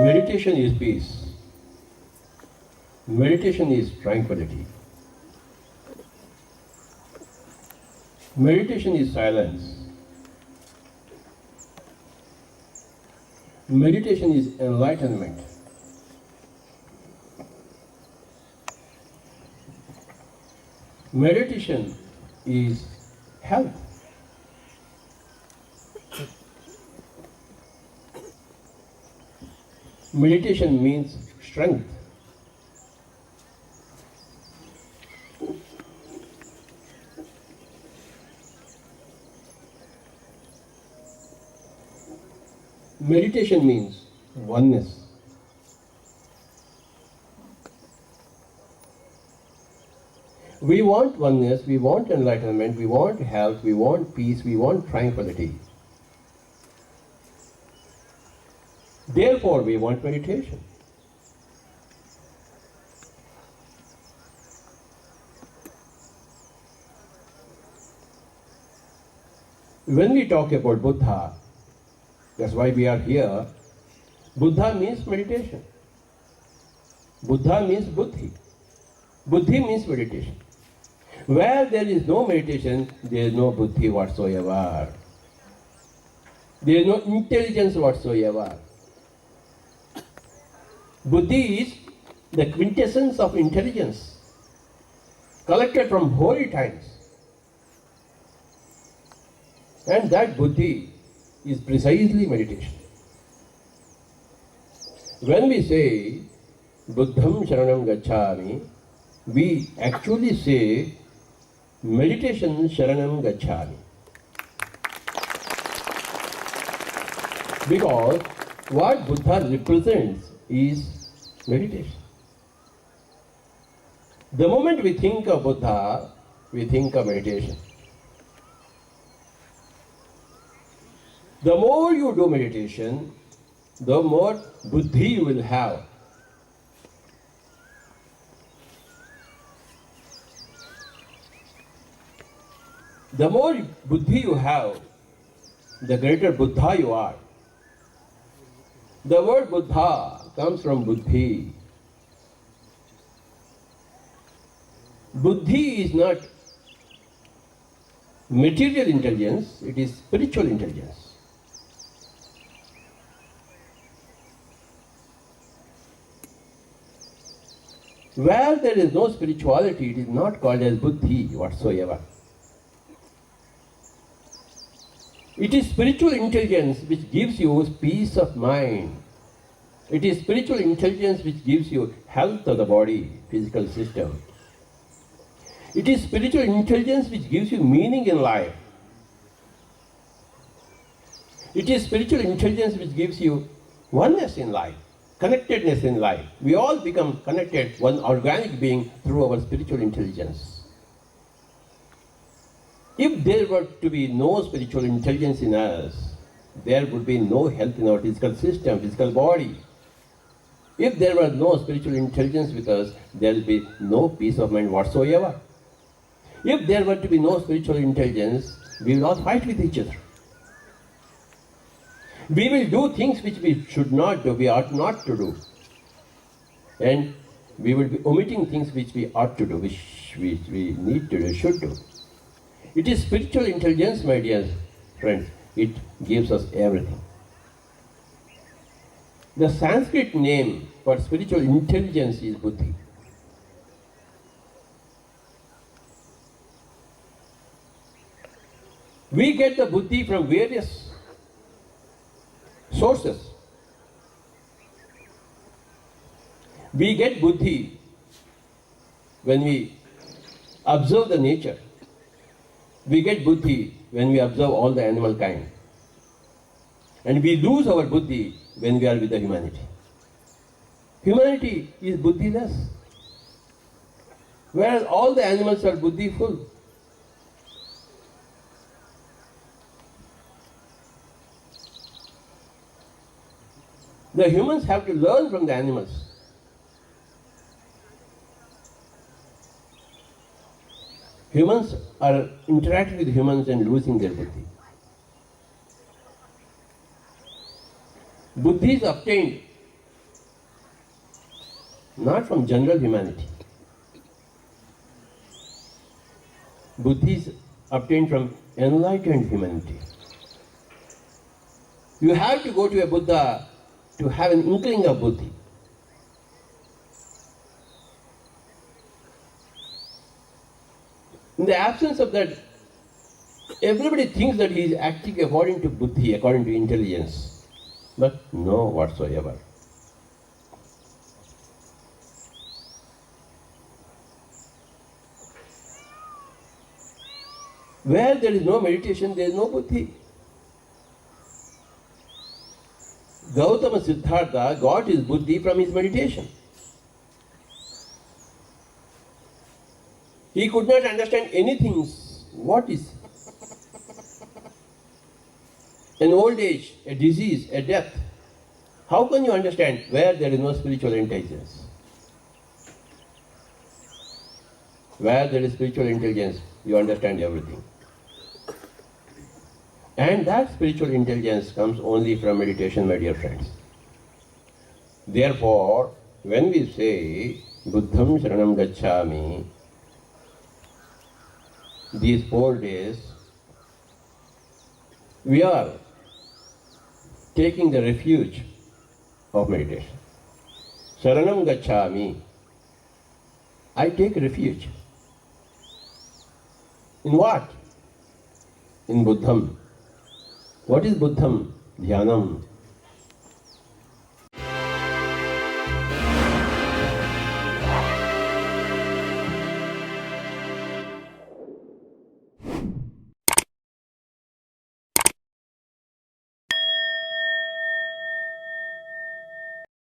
Meditation is peace. Meditation is tranquility. Meditation is silence. Meditation is enlightenment. Meditation is health. Meditation means strength. Meditation means oneness. We want oneness, we want enlightenment, we want health, we want peace, we want tranquility. Therefore, we want meditation. When we talk about Buddha, that's why we are here. Buddha means meditation. Buddha means Buddhi. Buddhi means meditation. Where there is no meditation, there is no Buddhi whatsoever. There is no intelligence whatsoever. Buddhi is the quintessence of intelligence, collected from holy times. And that Buddhi is precisely meditation. When we say Buddham Sharanam Gacchami, we actually say meditation Sharanam Gacchami. Because what Buddha represents is meditation. The moment we think of Buddha, we think of meditation. The more you do meditation, the more Buddhi you will have. The more Buddhi you have, the greater Buddha you are. The word Buddha comes from Buddhi. Buddhi is not material intelligence, it is spiritual intelligence. Where there is no spirituality, it is not called as Buddhi whatsoever. It is spiritual intelligence which gives you peace of mind. It is spiritual intelligence which gives you health of the body, physical system. It is spiritual intelligence which gives you meaning in life. It is spiritual intelligence which gives you oneness in life, connectedness in life. We all become connected, one organic being, through our spiritual intelligence. If there were to be no spiritual intelligence in us, there would be no health in our physical system, physical body. If there were no spiritual intelligence with us, there will be no peace of mind whatsoever. If there were to be no spiritual intelligence, we will all fight with each other. We will do things which we should not do, we ought not to do. And we will be omitting things which we ought to do, which we need to do, should do. It is spiritual intelligence, my dear friends. It gives us everything. The Sanskrit name for spiritual intelligence is Buddhi. We get the Buddhi from various sources. We get Buddhi when we observe the nature. We get Buddhi when we observe all the animal kind. And we lose our Buddhi when we are with the humanity. Humanity is Buddhi-less. Whereas all the animals are Buddhi-full. The humans have to learn from the animals. Humans are interacting with humans and losing their Buddhi. Buddhi is obtained not from general humanity. Buddhi is obtained from enlightened humanity. You have to go to a Buddha to have an inkling of Buddhi. In the absence of that, everybody thinks that he is acting according to Buddhi, according to intelligence, but no whatsoever. Where there is no meditation, there is no Buddhi. Gautama Siddhartha got his Buddhi from his meditation. He could not understand anything. What is an old age, a disease, a death? How can you understand where there is no spiritual intelligence? Where there is spiritual intelligence, you understand everything. And that spiritual intelligence comes only from meditation, my dear friends. Therefore, when we say, Buddham Sharanam Gacchami, these 4 days, we are taking the refuge of meditation. Sharanam Gacchami, I take refuge. In what? In Buddham. What is Buddham? Dhyanam.